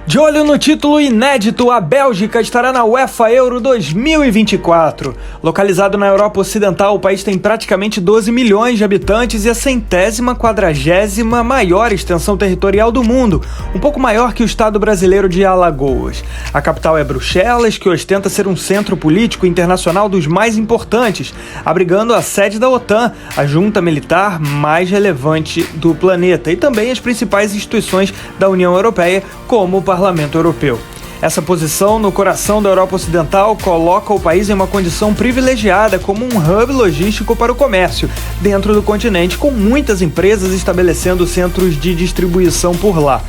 De olho no título inédito, a Bélgica estará na UEFA Euro 2024. Localizado na Europa Ocidental, o país tem praticamente 12 milhões de habitantes e a 140ª maior extensão territorial do mundo, um pouco maior que o estado brasileiro de Alagoas. A capital é Bruxelas, que ostenta ser um centro político internacional dos mais importantes, abrigando a sede da OTAN, a junta militar mais relevante do planeta, e também as principais instituições da União Europeia, como o Parlamento Europeu. Essa posição no coração da Europa Ocidental coloca o país em uma condição privilegiada como um hub logístico para o comércio dentro do continente, com muitas empresas estabelecendo centros de distribuição por lá.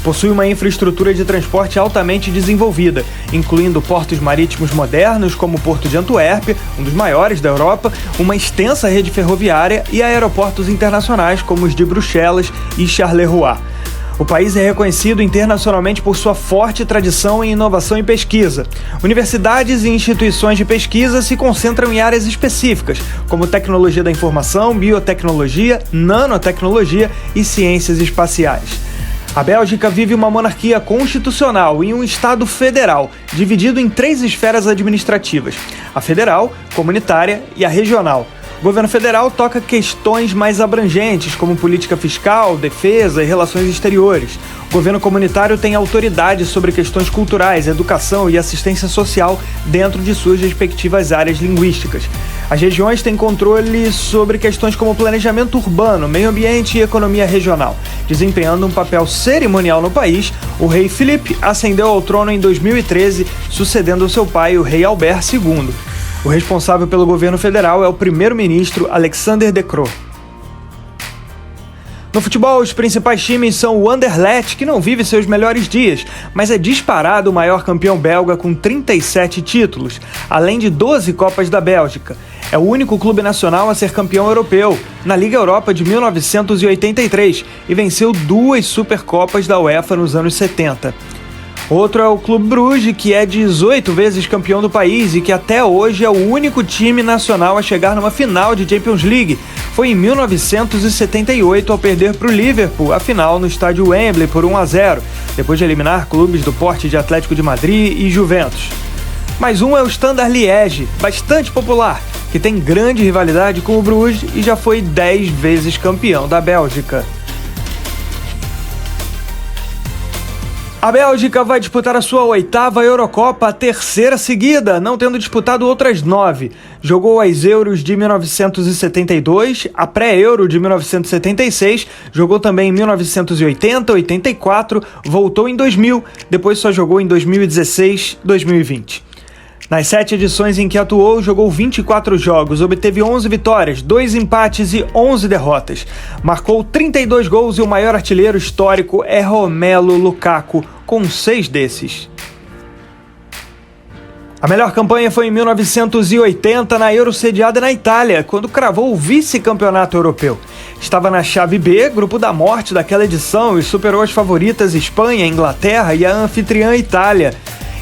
Possui uma infraestrutura de transporte altamente desenvolvida, incluindo portos marítimos modernos como o Porto de Antuérpia, um dos maiores da Europa, uma extensa rede ferroviária e aeroportos internacionais como os de Bruxelas e Charleroi. O país é reconhecido internacionalmente por sua forte tradição em inovação e pesquisa. Universidades e instituições de pesquisa se concentram em áreas específicas, como tecnologia da informação, biotecnologia, nanotecnologia e ciências espaciais. A Bélgica vive uma monarquia constitucional e um Estado federal, dividido em 3 esferas administrativas: a federal, comunitária e a regional. O governo federal toca questões mais abrangentes, como política fiscal, defesa e relações exteriores. O governo comunitário tem autoridade sobre questões culturais, educação e assistência social dentro de suas respectivas áreas linguísticas. As regiões têm controle sobre questões como planejamento urbano, meio ambiente e economia regional. Desempenhando um papel cerimonial no país, o rei Filipe ascendeu ao trono em 2013, sucedendo seu pai, o rei Albert II. O responsável pelo governo federal é o primeiro-ministro Alexander De Croo. No futebol, os principais times são o Anderlecht, que não vive seus melhores dias, mas é disparado o maior campeão belga com 37 títulos, além de 12 Copas da Bélgica. É o único clube nacional a ser campeão europeu, na Liga Europa de 1983, e venceu 2 Supercopas da UEFA nos anos 70. Outro é o Clube Bruges, que é 18 vezes campeão do país e que até hoje é o único time nacional a chegar numa final de Champions League. Foi em 1978 ao perder para o Liverpool a final no estádio Wembley por 1-0, depois de eliminar clubes do porte de Atlético de Madrid e Juventus. Mais um é o Standard Liège, bastante popular, que tem grande rivalidade com o Bruges e já foi 10 vezes campeão da Bélgica. A Bélgica vai disputar a sua 8ª Eurocopa, a 3ª seguida, não tendo disputado outras 9. Jogou as Euros de 1972, a pré-Euro de 1976, jogou também em 1980, 84, voltou em 2000, depois só jogou em 2016, 2020. Nas 7 edições em que atuou, jogou 24 jogos, obteve 11 vitórias, 2 empates e 11 derrotas. Marcou 32 gols e o maior artilheiro histórico é Romelu Lukaku, com 6 desses. A melhor campanha foi em 1980 na Euro sediada na Itália, quando cravou o vice-campeonato europeu. Estava na chave B, grupo da morte daquela edição, e superou as favoritas Espanha, Inglaterra e a anfitriã Itália.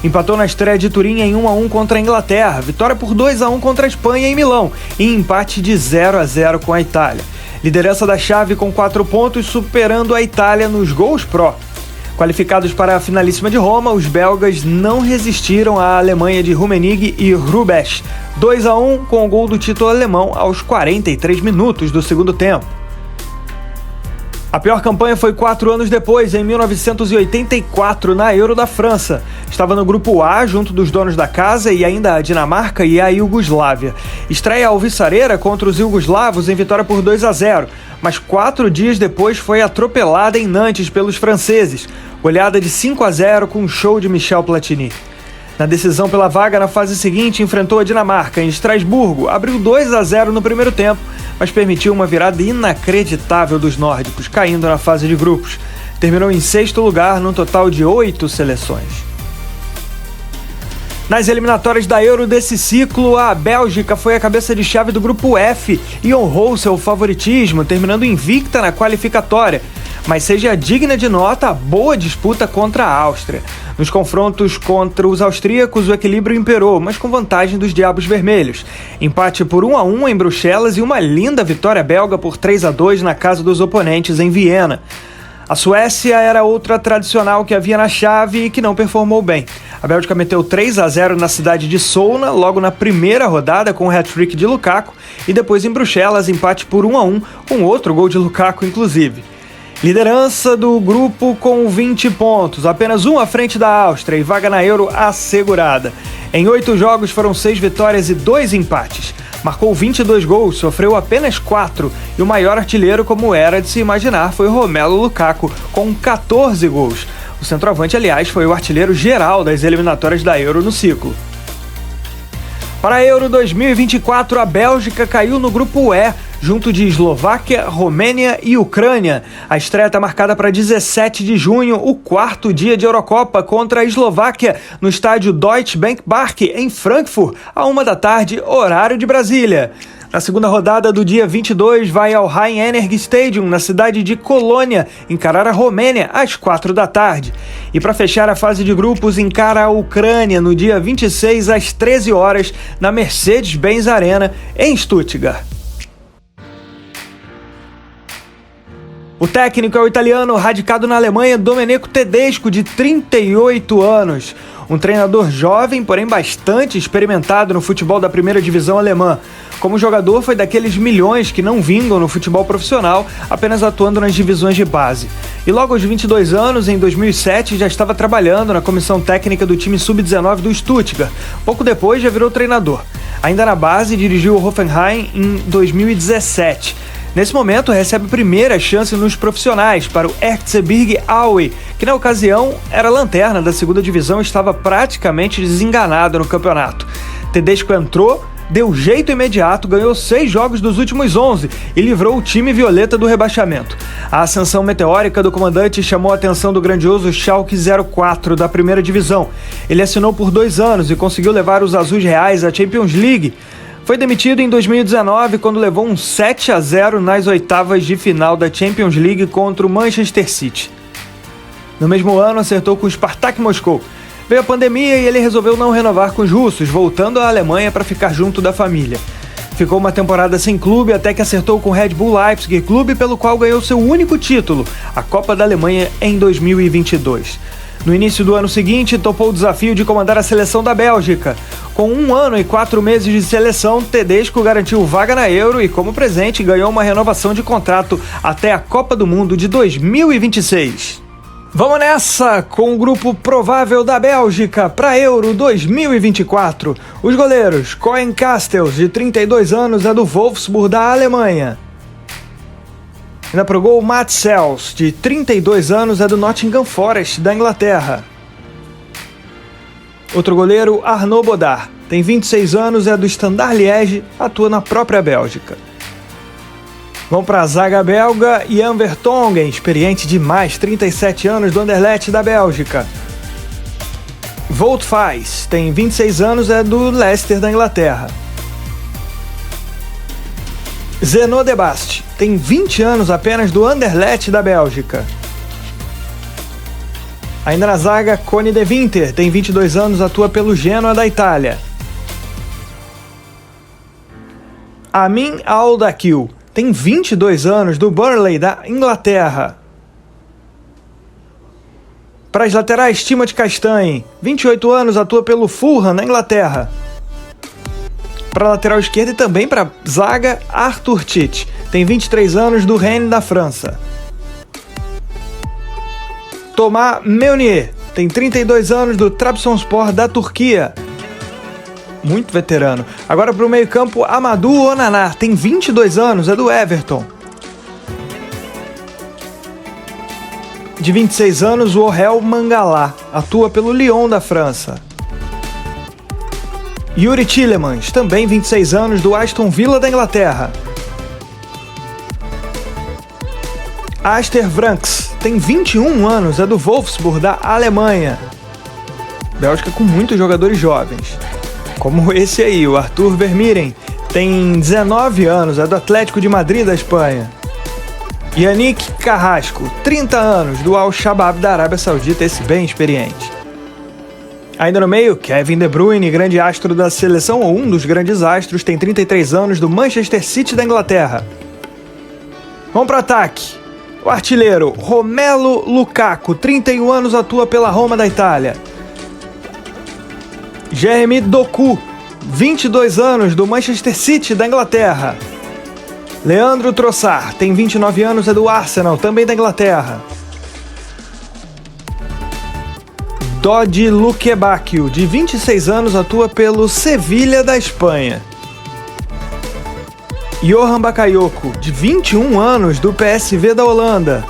Empatou na estreia de Turim em 1-1 contra a Inglaterra, vitória por 2-1 contra a Espanha em Milão e empate de 0-0 com a Itália. Liderança da chave com 4 pontos, superando a Itália nos gols pró. Qualificados para a finalíssima de Roma, os belgas não resistiram à Alemanha de Rummenigge e Hrubesch, 2-1 com o gol do título alemão aos 43 minutos do segundo tempo. A pior campanha foi 4 anos depois, em 1984, na Euro da França. Estava no grupo A, junto dos donos da casa e ainda a Dinamarca e a Iugoslávia. Estreia alvissareira contra os iugoslavos em vitória por 2-0, mas 4 dias depois foi atropelada em Nantes pelos franceses. Goleada de 5-0 com um show de Michel Platini. Na decisão pela vaga na fase seguinte, enfrentou a Dinamarca em Estrasburgo, abriu 2-0 no primeiro tempo, mas permitiu uma virada inacreditável dos nórdicos, caindo na fase de grupos. Terminou em 6º lugar num total de 8 seleções. Nas eliminatórias da Euro desse ciclo, a Bélgica foi a cabeça de chave do grupo F e honrou seu favoritismo, terminando invicta na qualificatória. Mas seja digna de nota a boa disputa contra a Áustria. Nos confrontos contra os austríacos, o equilíbrio imperou, mas com vantagem dos Diabos Vermelhos. Empate por 1-1 em Bruxelas e uma linda vitória belga por 3-2 na casa dos oponentes em Viena. A Suécia era outra tradicional que havia na chave e que não performou bem. A Bélgica meteu 3-0 na cidade de Solna, logo na primeira rodada com o hat-trick de Lukaku, e depois em Bruxelas, empate por 1-1, com outro gol de Lukaku inclusive. Liderança do grupo com 20 pontos, apenas um à frente da Áustria e vaga na Euro assegurada. Em 8 jogos foram 6 vitórias e 2 empates. Marcou 22 gols, sofreu apenas 4 e o maior artilheiro, como era de se imaginar, foi Romelu Lukaku, com 14 gols. O centroavante, aliás, foi o artilheiro geral das eliminatórias da Euro no ciclo. Para a Euro 2024, a Bélgica caiu no grupo E, junto de Eslováquia, Romênia e Ucrânia. A estreia está marcada para 17 de junho, o 4º dia de Eurocopa, contra a Eslováquia, no estádio Deutsche Bank Park, em Frankfurt, à 13h, horário de Brasília. Na segunda rodada do dia 22, vai ao Rhein-Energie Stadium, na cidade de Colônia, encarar a Romênia, às 16h. E para fechar a fase de grupos, encara a Ucrânia, no dia 26, às 13h, na Mercedes-Benz Arena, em Stuttgart. O técnico é o italiano radicado na Alemanha, Domenico Tedesco, de 38 anos. Um treinador jovem, porém bastante experimentado no futebol da primeira divisão alemã. Como jogador, foi daqueles milhões que não vingam no futebol profissional, apenas atuando nas divisões de base. E logo aos 22 anos, em 2007, já estava trabalhando na comissão técnica do time sub-19 do Stuttgart. Pouco depois, já virou treinador. Ainda na base, dirigiu o Hoffenheim em 2017. Nesse momento, recebe a primeira chance nos profissionais para o Erzgebirge Aue, que na ocasião era lanterna da segunda divisão e estava praticamente desenganado no campeonato. Tedesco entrou, deu jeito imediato, ganhou 6 jogos dos últimos 11 e livrou o time violeta do rebaixamento. A ascensão meteórica do comandante chamou a atenção do grandioso Schalke 04 da primeira divisão. Ele assinou por 2 anos e conseguiu levar os azuis reais à Champions League. Foi demitido em 2019 quando levou um 7-0 nas oitavas de final da Champions League contra o Manchester City. No mesmo ano, acertou com o Spartak Moscou. Veio a pandemia e ele resolveu não renovar com os russos, voltando à Alemanha para ficar junto da família. Ficou uma temporada sem clube até que acertou com o Red Bull Leipzig, clube pelo qual ganhou seu único título, a Copa da Alemanha, em 2022. No início do ano seguinte, topou o desafio de comandar a seleção da Bélgica. Com 1 ano e 4 meses de seleção, Tedesco garantiu vaga na Euro e, como presente, ganhou uma renovação de contrato até a Copa do Mundo de 2026. Vamos nessa com o grupo provável da Bélgica para Euro 2024. Os goleiros: Koen Castells, de 32 anos, é do Wolfsburg da Alemanha. Ainda pro gol, Mats Sels, de 32 anos, é do Nottingham Forest da Inglaterra. Outro goleiro, Arnaud Bodard, tem 26 anos, é do Standard Liège, atua na própria Bélgica. Vamos para a zaga belga, Jan Vertonghen, experiente demais, 37 anos, do Anderlecht da Bélgica. Wout Faes, tem 26 anos, é do Leicester da Inglaterra. Zeno de Bast, tem 20 anos apenas, do Anderlecht da Bélgica. Ainda na zaga, Coni de Winter, tem 22 anos, atua pelo Genoa da Itália. Amin Al-Dakil, tem 22 anos, do Burnley da Inglaterra. Para as laterais, Timothy Castagne, 28 anos, atua pelo Fulham na Inglaterra. Para a lateral esquerda e também para a zaga, Arthur Tite, tem 23 anos, do Rennes da França. Thomas Meunier, tem 32 anos, do Trabzonspor da Turquia. Muito veterano. Agora para o meio-campo, Amadou Onana, tem 22 anos, é do Everton. De 26 anos, o Orel Mangala, atua pelo Lyon da França. Yuri Tielemans, também 26 anos, do Aston Villa da Inglaterra. Aster Vranckx, tem 21 anos, é do Wolfsburg da Alemanha. Bélgica com muitos jogadores jovens, como esse aí, o Arthur Vermeeren, tem 19 anos, é do Atlético de Madrid da Espanha. Yannick Carrasco, 30 anos, do Al-Shabaab da Arábia Saudita, esse bem experiente. Ainda no meio, Kevin De Bruyne, grande astro da seleção, ou um dos grandes astros, tem 33 anos, do Manchester City da Inglaterra. Vamos para o ataque. O artilheiro Romelu Lukaku, 31 anos, atua pela Roma da Itália. Jeremy Doku, 22 anos, do Manchester City da Inglaterra. Leandro Trossard, tem 29 anos, é do Arsenal, também da Inglaterra. Dodi Lukebakio, de 26 anos, atua pelo Sevilha da Espanha. Johan Bakayoko, de 21 anos, do PSV da Holanda.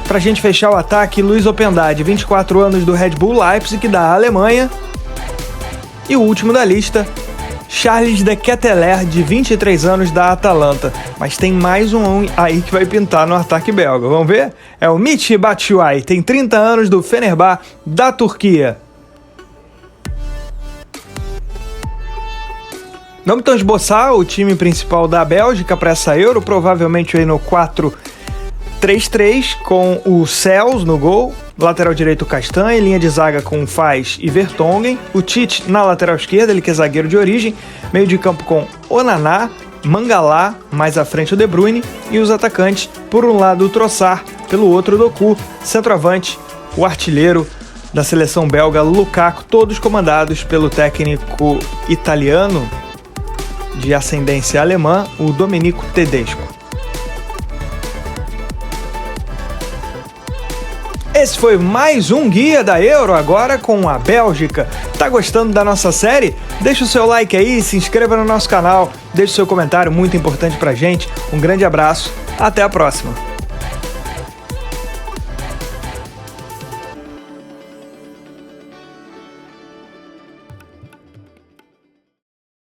Pra gente fechar o ataque, Luiz Openda, de 24 anos, do Red Bull Leipzig da Alemanha. E o último da lista, Charles de Ketelaere, de 23 anos, da Atalanta. Mas tem mais um aí que vai pintar no ataque belga. Vamos ver? É o Michy Batshuayi, tem 30 anos, do Fenerbahçe da Turquia. Vamos então esboçar o time principal da Bélgica para essa Euro, provavelmente aí no 4-3-3, com o Cels no gol, lateral direito Castanhe, linha de zaga com Faz e Vertonghen, o Tite na lateral esquerda, ele que é zagueiro de origem, meio de campo com Onana, Mangala, mais à frente o De Bruyne, e os atacantes, por um lado o Trossard, pelo outro o Doku, centroavante, o artilheiro da seleção belga Lukaku, todos comandados pelo técnico italiano de ascendência alemã, o Domenico Tedesco. Esse foi mais um Guia da Euro, agora com a Bélgica. Tá gostando da nossa série? Deixa o seu like aí, se inscreva no nosso canal, deixa o seu comentário, muito importante pra gente. Um grande abraço, até a próxima!